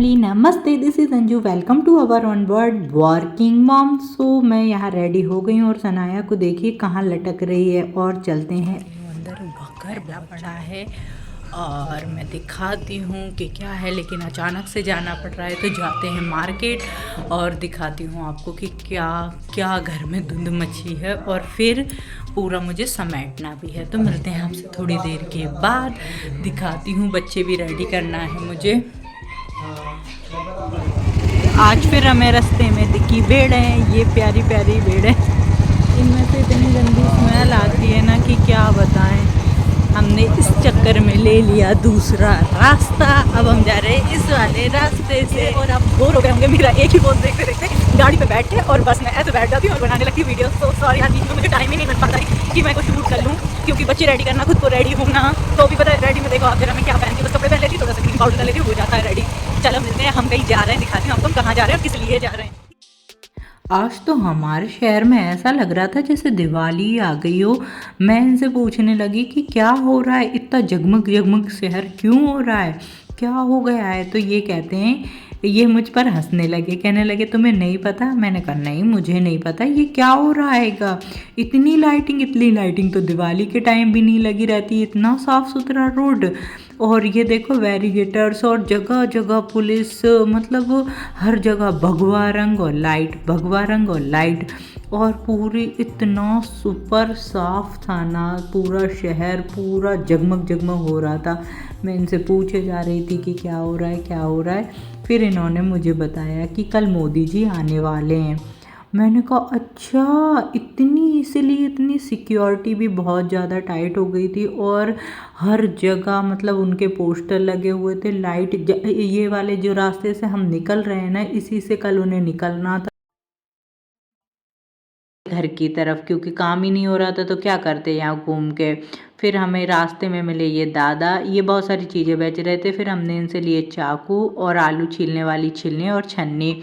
Family, नमस्ते। This is Anju. Welcome to our own world working mom. So मैं यहाँ ready हो गई हूँ और सनाया को देखिए कहाँ लटक रही है। और चलते हैं अंदर। घर बड़ा पड़ा है और मैं दिखाती हूँ कि क्या है, लेकिन अचानक से जाना पड़ रहा है तो जाते हैं मार्केट और दिखाती हूँ आपको कि क्या क्या घर में धुंध मची है और फिर पूरा मुझे समेटना भी है। तो मिलते हैं आपसे थोड़ी देर के बाद, दिखाती हूँ। बच्चे भी रेडी करना है मुझे। आज फिर हमें रास्ते में दिखी भेड़ है, ये प्यारी प्यारी भेड़ है। इनमें से इतनी गंदी स्मेल आती है ना कि क्या बताएं। हमने इस चक्कर में ले लिया दूसरा रास्ता। अब हम जा रहे हैं इस वाले रास्ते से। और आप बोर हो गए होंगे मेरा एक ही पोज देखते देखते। गाड़ी पे बैठ के और बस मैं ऐसे बैठ जाती हूँ और बनाने लगती वीडियो। तो सॉरी यार, बीच में मुझे टाइम ही नहीं मिल पाता है कि मैं कुछ शूट कर लूँ, क्योंकि बच्चे रेडी करना, खुद को रेडी होना। तो भी पता है रेडी में देखो आप, जरा मैं क्या पहनती हूँ, बस कपड़े पहन लेती हूँ, थोड़ा सा क्रीम पाउडर कर लेती हूँ, हो जाता है रेडी। चलो मिलते हैं, हम कहीं जा रहे हैं, दिखाती हूँ आपको हम कहाँ जा रहे हैं और किस लिए जा रहे हैं। आज तो हमारे शहर में ऐसा लग रहा था जैसे दिवाली आ गई हो। मैं इनसे पूछने लगी कि क्या हो रहा है, इतना जगमग जगमग शहर क्यों हो रहा है, क्या हो गया है। तो ये कहते हैं, ये मुझ पर हंसने लगे, कहने लगे तुम्हें नहीं पता। मैंने कहा नहीं, मुझे नहीं पता ये क्या हो रहा है। इतनी लाइटिंग तो दिवाली के टाइम भी नहीं लगी रहती। इतना साफ सुथरा रोड, और ये देखो बैरिगेटर्स और जगह जगह पुलिस, मतलब हर जगह भगवा रंग और लाइट, भगवा रंग और लाइट। और पूरी इतना सुपर साफ था ना, पूरा शहर पूरा जगमग जगमग हो रहा था। मैं इनसे पूछे जा रही थी कि क्या हो रहा है, क्या हो रहा है। फिर इन्होंने मुझे बताया कि कल मोदी जी आने वाले हैं। मैंने कहा अच्छा, इसलिए इतनी सिक्योरिटी भी बहुत ज़्यादा टाइट हो गई थी। और हर जगह मतलब उनके पोस्टर लगे हुए थे, लाइट। ये वाले जो रास्ते से हम निकल रहे हैं ना, इसी से कल उन्हें निकलना था घर की तरफ, क्योंकि काम ही नहीं हो रहा था तो क्या करते यहाँ घूम के। फिर हमें रास्ते में मिले ये दादा, ये बहुत सारी चीज़ें बेच रहे थे। फिर हमने इनसे लिए चाकू और आलू छीलने वाली छीलनी और छन्नी।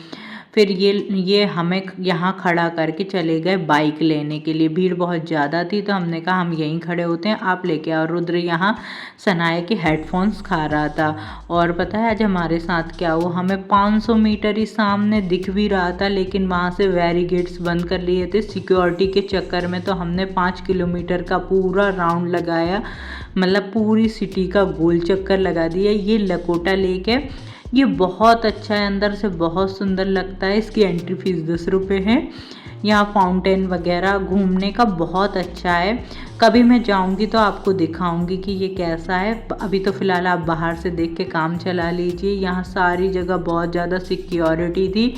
फिर ये हमें यहाँ खड़ा करके चले गए बाइक लेने के लिए। भीड़ बहुत ज़्यादा थी तो हमने कहा हम यहीं खड़े होते हैं, आप लेके आओ। रुद्र यहाँ सनाया के हेडफोन्स खा रहा था। और पता है आज हमारे साथ क्या हुआ, हमें 500 मीटर ही सामने दिख भी रहा था, लेकिन वहाँ से बैरिकेड्स बंद कर लिए थे सिक्योरिटी के चक्कर में। तो हमने 5 किलोमीटर का पूरा राउंड लगाया, मतलब पूरी सिटी का गोल चक्कर लगा दिया। ये लकोटा लेके, ये बहुत अच्छा है, अंदर से बहुत सुंदर लगता है। इसकी एंट्री फीस 10 रुपये है। यहाँ फाउंटेन वगैरह घूमने का बहुत अच्छा है। कभी मैं जाऊँगी तो आपको दिखाऊंगी कि ये कैसा है। अभी तो फ़िलहाल आप बाहर से देख के काम चला लीजिए। यहाँ सारी जगह बहुत ज़्यादा सिक्योरिटी थी।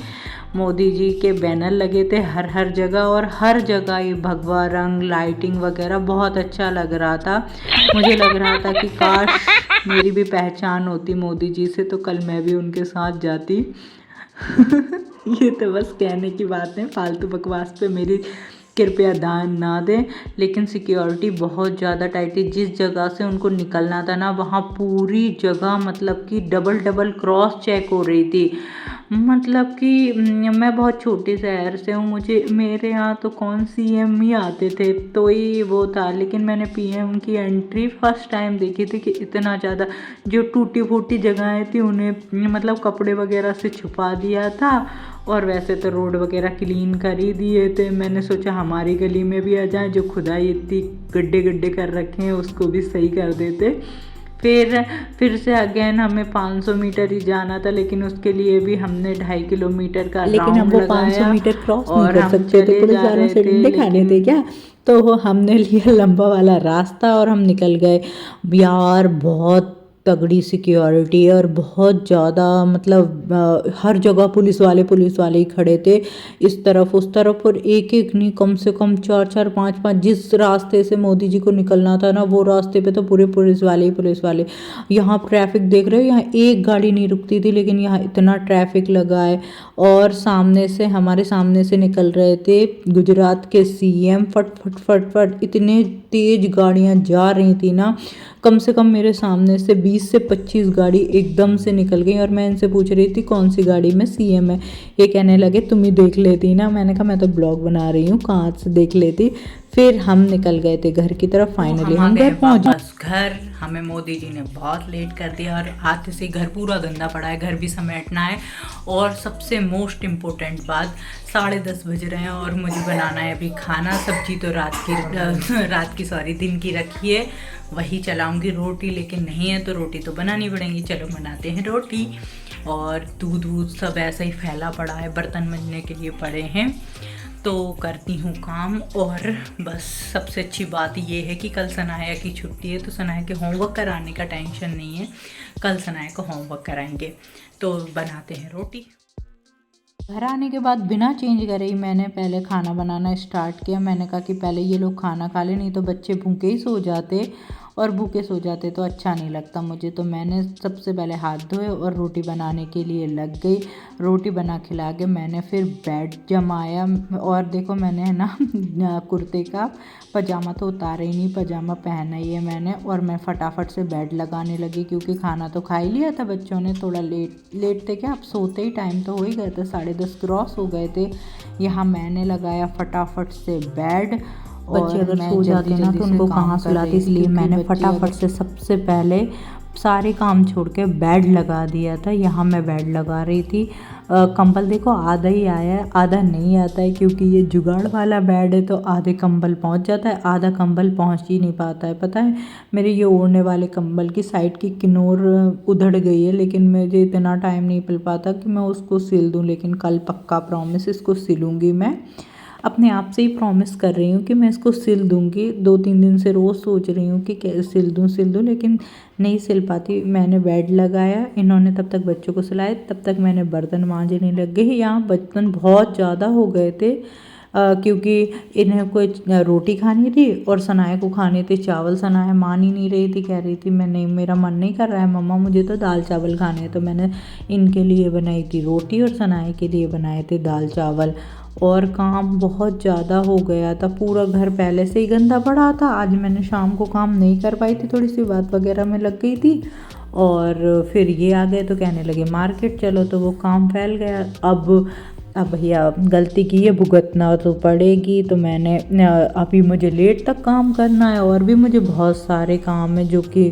मोदी जी के बैनर लगे थे हर जगह, और हर जगह ये भगवा रंग लाइटिंग वगैरह बहुत अच्छा लग रहा था। मुझे लग रहा था कि काश मेरी भी पहचान होती मोदी जी से, तो कल मैं भी उनके साथ जाती। ये तो बस कहने की बात है, फालतू बकवास पे मेरी कृपया ध्यान ना दें। लेकिन सिक्योरिटी बहुत ज़्यादा टाइट थी। जिस जगह से उनको निकलना था ना, वहाँ पूरी जगह मतलब कि डबल क्रॉस चेक हो रही थी। मतलब कि मैं बहुत छोटे शहर से हूँ, मेरे यहाँ तो कौन सीएम ही आते थे तो ही वो था। लेकिन मैंने पीएम की एंट्री फर्स्ट टाइम देखी थी कि इतना ज़्यादा जो टूटी फूटी जगहें थी उन्हें मतलब कपड़े वगैरह से छुपा दिया था। और वैसे तो रोड वगैरह क्लीन कर ही दिए थे। मैंने सोचा हमारी गली में भी आ जाए, जो खुदाई इतनी गड्ढे गड्ढे कर रखे हैं उसको भी सही कर देते। फिर से अगेन हमें 500 मीटर ही जाना था, लेकिन उसके लिए भी हमने 2.5 किलोमीटर का लेकिन हम वो 500 मीटर क्रॉस नहीं कर सकते थे, पुलिस वालों से डंडे खाने थे क्या। तो हमने लिया लंबा वाला रास्ता और हम निकल गए। यार बहुत तगड़ी सिक्योरिटी है और बहुत ज़्यादा मतलब हर जगह पुलिस वाले ही खड़े थे, इस तरफ उस तरफ। और एक नहीं, कम से कम 4 5 जिस रास्ते से मोदी जी को निकलना था ना, वो रास्ते पे तो पूरे पुलिस वाले। यहाँ ट्रैफिक देख रहे हो, यहाँ एक गाड़ी नहीं रुकती थी, लेकिन यहाँ इतना ट्रैफिक लगा है। और हमारे सामने से निकल रहे थे गुजरात के सीएम। फट फट फट फट इतने तेज गाड़ियाँ जा रही थी ना, कम से कम मेरे सामने से 20 से 25 गाड़ी एकदम से निकल गई। और मैं इनसे पूछ रही थी कौन सी गाड़ी में सीएम है। ये कहने लगे तुम ही देख लेती ना। मैंने कहा मैं तो ब्लॉग बना रही हूँ, कहाँ से देख लेती। फिर हम निकल गए थे घर की तरफ। फाइनली हम घर पहुँच। बस घर हमें मोदी जी ने बहुत लेट कर दिया और आते से घर पूरा गंदा पड़ा है, घर भी समेटना है। और सबसे मोस्ट इम्पोर्टेंट बात, 10:30 बज रहे हैं और मुझे बनाना है अभी खाना। सब्जी तो दिन की रखी है, वही चलाऊंगी। रोटी लेकिन नहीं है तो रोटी तो बनानी पड़ेगी। चलो बनाते हैं रोटी। और दूध सब ऐसा ही फैला पड़ा है, बर्तन मंजने के लिए पड़े हैं, तो करती हूँ काम। और बस सबसे अच्छी बात ये है कि कल सनाया की छुट्टी है, तो सनाया के होमवर्क कराने का टेंशन नहीं है। कल सनाया को होमवर्क कराएंगे, तो बनाते हैं रोटी। घर आने के बाद बिना चेंज करे ही मैंने पहले खाना बनाना स्टार्ट किया। मैंने कहा कि पहले ये लोग खाना खा ले, नहीं तो बच्चे भूखे ही सो जाते, और भूखे सो जाते तो अच्छा नहीं लगता मुझे। तो मैंने सबसे पहले हाथ धोए और रोटी बनाने के लिए लग गई। रोटी बना खिला के मैंने फिर बेड जमाया। और देखो मैंने है ना कुर्ते का पजामा तो उतारा ही नहीं, पजामा पहना ही है मैंने। और मैं फटाफट से बेड लगाने लगी, क्योंकि खाना तो खा ही लिया था बच्चों ने। थोड़ा लेट थे क्या, अब सोते ही टाइम तो हो ही गए थे, 10:30 क्रॉस हो गए थे। यहाँ मैंने लगाया फटाफट से बेड। बच्चे अगर सो जाते ना तो उनको कहाँ सुलाती, इसलिए मैंने फटाफट से सबसे पहले सारे काम छोड़ के बेड लगा दिया था। यहाँ मैं बेड लगा रही थी। कंबल देखो आधा ही आया है, आधा नहीं आता है, क्योंकि ये जुगाड़ वाला बेड है, तो आधे कंबल पहुँच जाता है, आधा कंबल पहुँच ही नहीं पाता है। पता है मेरे ये ओढ़ने वाले कंबल की साइड की किनोर उधड़ गई है, लेकिन मुझे इतना टाइम नहीं मिल पाता कि मैं उसको सिल दूँ। लेकिन कल पक्का प्रॉमिस इसको सिलूँगी। मैं अपने आप से ही प्रॉमिस कर रही हूँ कि मैं इसको सिल दूँगी। 2-3 दिन से रोज़ सोच रही हूँ कि सिल दूँ, लेकिन नहीं सिल पाती। मैंने बेड लगाया, इन्होंने तब तक बच्चों को सुलाया, तब तक मैंने बर्तन मांजने लग गई। यहाँ बर्तन बहुत ज़्यादा हो गए थे, क्योंकि इन्हें कोई रोटी खानी थी और सनाया को खाने थे चावल। सनाया मान ही नहीं रही थी, कह रही थी मैं नहीं, मेरा मन नहीं कर रहा है मम्मा, मुझे तो दाल चावल खाने हैं। तो मैंने इनके लिए बनाई थी रोटी और सनाया के लिए बनाए थे दाल चावल। और काम बहुत ज़्यादा हो गया था, पूरा घर पहले से ही गंदा पड़ा था। आज मैंने शाम को काम नहीं कर पाई थी, थोड़ी सी बात वगैरह में लग गई थी। और फिर ये आ गए तो कहने लगे मार्केट चलो, तो वो काम फैल गया। अब भैया गलती की है, भुगतना तो पड़ेगी। तो मैंने अभी मुझे लेट तक काम करना है, और भी मुझे बहुत सारे काम है, जो कि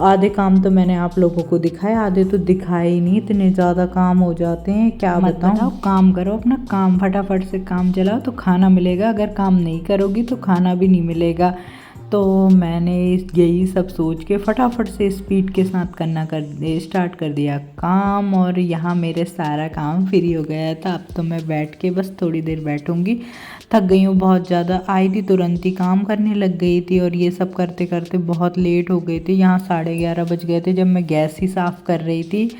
आधे काम तो मैंने आप लोगों को दिखाया, आधे तो दिखाए ही नहीं। इतने ज़्यादा काम हो जाते हैं, क्या बताऊँ। काम करो अपना काम, फटाफट से काम चलाओ तो खाना मिलेगा, अगर काम नहीं करोगी तो खाना भी नहीं मिलेगा। तो मैंने यही सब सोच के फटाफट से स्पीड के साथ स्टार्ट कर दिया काम। और यहाँ मेरे सारा काम फ्री हो गया था। अब तो मैं बैठ के बस थोड़ी देर बैठूँगी, थक गई हूँ बहुत ज़्यादा। आई थी तुरंत ही काम करने लग गई थी, और ये सब करते करते बहुत लेट हो गई थी। यहाँ 11:30 बज गए थे जब मैं गैस ही साफ़ कर रही थी।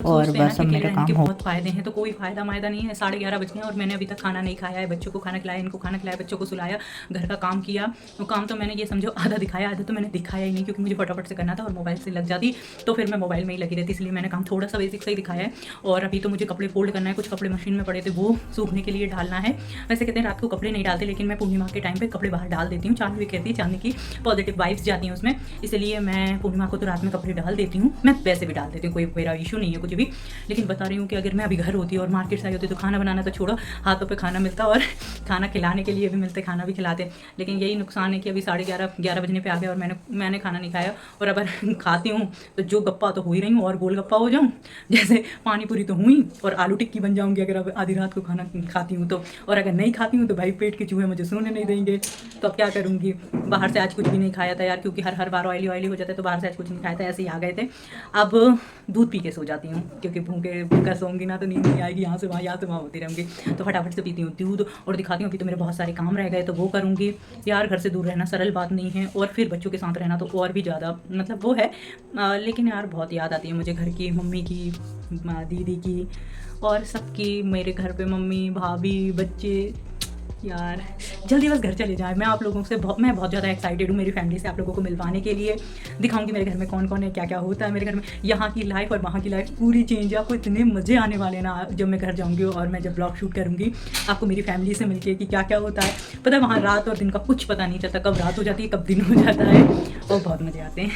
और बस अब मेरा काम हो। बहुत फायदे हैं, तो कोई फायदा नहीं है। 11:30 बज गए और मैंने अभी तक खाना नहीं खाया है। बच्चों को खाना खिलाया, इनको खाना खिलाया, बच्चों को सुलाया, घर का काम किया। तो काम तो मैंने ये समझो आधा दिखाया, आधा तो मैंने दिखाया ही नहीं, क्योंकि मुझे फटाफट से करना था और मोबाइल से लग जाती तो फिर मैं मोबाइल में ही लगी रहती। इसलिए मैंने काम थोड़ा सा बेसिक सही दिखाया है। और अभी तो मुझे कपड़े फोल्ड करना है, कुछ कपड़े मशीन में पड़े थे वो सूखने के लिए डालना है। वैसे कहते हैं रात को कपड़े नहीं डालते, लेकिन मैं पूर्णिमा के टाइम पर कपड़े बाहर डाल देती हूँ। चांदनी भी कहती है, चांदनी की पॉजिटिव वाइब्स जाती हैं उसमें, इसलिए मैं पूर्णिमा को तो रात में कपड़े डाल देती हूँ। मैं वैसे भी डाल देती हूँ, कोई मेरा इशू नहीं है कुछ भी। लेकिन बता रही हूँ कि अगर मैं अभी घर होती और मार्केट से आई होती तो खाना बनाना तो छोड़ो, हाथों पे खाना मिलता और खाना खिलाने के लिए भी मिलते, खाना भी खिलाते। लेकिन यही नुकसान है कि अभी 11:30 बजने पे आ गया और मैंने खाना नहीं खाया। और अगर खाती हूँ तो जो गप्पा तो हो ही रही हूँ, और गोल गप्पा हो जाऊँ, जैसे पानी पूरी तो हुई और आलू टिक्की बन जाऊँगी अगर अब आधी रात को खाना खाती हूँ तो। और अगर नहीं खाती हूँ तो भाई पेट के चूहे मुझे सोने नहीं देंगे। तो अब क्या करूँगी। बाहर से आज कुछ भी नहीं खाया था यार, क्योंकि हर बार ऑयली हो जाता है, तो बाहर से आज कुछ नहीं खाया था, ऐसे ही आ गए थे। अब दूध पी के सो जाती हूँ, क्योंकि भूखा सोऊंगी ना तो नींद नहीं आएगी, यहाँ से वहाँ होती रहूँगी। तो फटाफट से पीती हूँ दूध और दिखाती हूँ। अभी तो मेरे बहुत सारे काम रह गए तो वो करूँगी। यार घर से दूर रहना सरल बात नहीं है, और फिर बच्चों के साथ रहना तो और भी ज़्यादा मतलब वो है। लेकिन यार बहुत याद आती है मुझे घर की, मम्मी की, दीदी की, और सबकी। मेरे घर पे मम्मी, भाभी, बच्चे। यार जल्दी बस घर चले जाए। मैं आप लोगों से मैं बहुत ज़्यादा एक्साइटेड हूँ मेरी फैमिली से आप लोगों को मिलवाने के लिए। दिखाऊंगी मेरे घर में कौन कौन है, क्या क्या होता है मेरे घर में। यहाँ की लाइफ और वहाँ की लाइफ पूरी चेंज है। आपको इतने मज़े आने वाले ना जब मैं घर जाऊँगी और मैं जब ब्लॉग शूट करूँगी, आपको मेरी फैमिली से मिलके कि क्या क्या होता है। पता है वहाँ रात और दिन का कुछ पता नहीं चलता, कब रात हो जाती है कब दिन हो जाता है, और बहुत मज़े आते हैं।